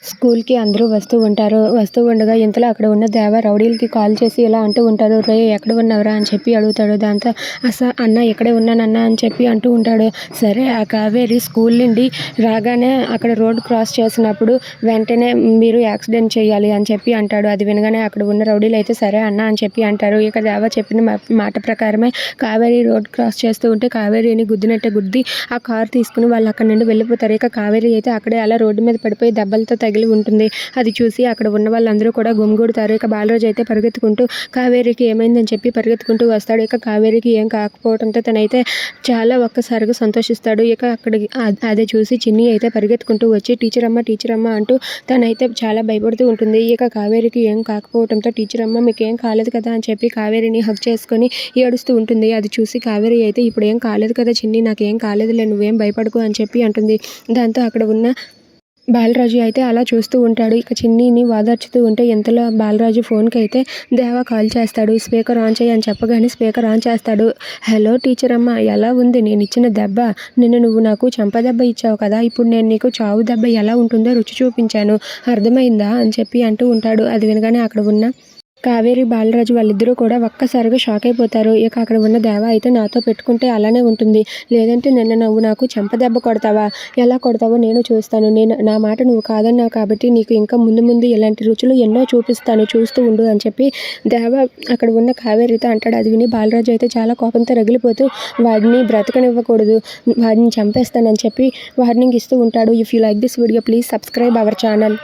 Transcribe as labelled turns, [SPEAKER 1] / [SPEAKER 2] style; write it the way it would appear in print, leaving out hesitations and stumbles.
[SPEAKER 1] స్కూల్‌కి అందరూ వస్తూ ఉంటారు. వస్తూ ఉండగా ఇంతలో అక్కడ ఉన్న దేవ రౌడీలకి కాల్ చేసి ఇలా అంటూ ఉంటారు. "రేయ్! ఎక్కడ ఉన్నావురా?" అని చెప్పి అడుగుతాడు. దాంతో అన్న ఇక్కడే ఉన్నానన్నా అని చెప్పి అంటూ ఉంటాడు. సరే ఆ కావేరి స్కూల్ నుండి రాగానే అక్కడ రోడ్ క్రాస్ చేసినప్పుడు వెంటనే మీరు యాక్సిడెంట్ చేయాలి అని చెప్పి అంటాడు. అది వినగానే అక్కడ ఉన్న రౌడీలైతే సరే అన్న అని చెప్పి అంటారు. ఇక దేవ చెప్పిన మాట ప్రకారమే కావేరి రోడ్ క్రాస్ చేస్తూ ఉంటే కావేరిని గుద్దినట్టే గుద్ది ఆ కారు తీసుకొని వాళ్ళు అక్కడి నుండి వెళ్ళిపోతారు. ఇక కావేరి అయితే అక్కడే అలా రోడ్డు మీద పడిపోయి దెబ్బలతో తగిలి ఉంటుంది. అది చూసి అక్కడ ఉన్న వాళ్ళందరూ కూడా గుమిగూడుతారు. ఇక బాలరాజు అయితే పరిగెత్తుకుంటూ కావేరికి ఏమైందని చెప్పి పరిగెత్తుకుంటూ వస్తాడు. ఇక కావేరికి ఏం కాకపోవడంతో తనైతే చాలా ఒక్కసారిగా సంతోషిస్తాడు. ఇక అక్కడికి అది చూసి చిన్ని అయితే పరిగెత్తుకుంటూ వచ్చి టీచర్ అమ్మ అంటూ తనైతే చాలా భయపడుతూ ఉంటుంది. ఇక కావేరికి ఏం కాకపోవడంతో టీచర్ అమ్మ మీకేం కాలేదు కదా అని చెప్పి కావేరిని హగ్ చేసుకొని ఏడుస్తూ ఉంటుంది. అది చూసి కావేరి అయితే ఇప్పుడు ఏం కాలేదు కదా చిన్ని, నాకేం కాలేదులే, నువ్వేం భయపడకు అని చెప్పి అంటుంది. దాంతో అక్కడ ఉన్న బాలరాజు అయితే అలా చూస్తూ ఉంటాడు. ఇక చిన్నీని ఓదార్చుతూ ఉంటే ఇంతలో బాలరాజు ఫోన్‌కి అయితే దేవ కాల్ చేస్తాడు. స్పీకర్ ఆన్ చెయ్యి అని చెప్పగానే స్పీకర్ ఆన్ చేస్తాడు. హలో టీచర్ అమ్మ, ఎలా ఉంది నేనిచ్చిన దెబ్బ? నిన్న నువ్వు నాకు చెంపదెబ్బ ఇచ్చావు కదా! ఇప్పుడు నేను నీకు చావు దెబ్బ ఎలా ఉంటుందో రుచి చూపించాను. అర్థమైందా అని చెప్పి అంటూ ఉంటాడు. అది వినగానే అక్కడ ఉన్న కావేరి, బాలరాజు వాళ్ళిద్దరూ కూడా ఒక్కసారిగా షాక్ అయిపోతారు. ఇక అక్కడ ఉన్న దేవ అయితే నాతో పెట్టుకుంటే అలానే ఉంటుంది. లేదంటే నిన్న నువ్వు నాకు చెంపదెబ్బ కొడతావా? ఎలా కొడతావో నేను చూస్తాను. నా మాట నువ్వు కాదన్నావు కాబట్టి నీకు ఇంకా ముందు ముందు ఇలాంటి రుచులు ఎన్నో చూపిస్తాను, చూస్తూ ఉండు అని చెప్పి దేవ అక్కడ ఉన్న కావేరితో అంటాడు. అది విని బాలరాజు అయితే చాలా కోపంతో రగిలిపోతూ వాడిని బ్రతకనివ్వకూడదు, వాడిని చంపేస్తానని చెప్పి వార్నింగ్ ఇస్తూ ఉంటాడు. If you like this video please subscribe our channel.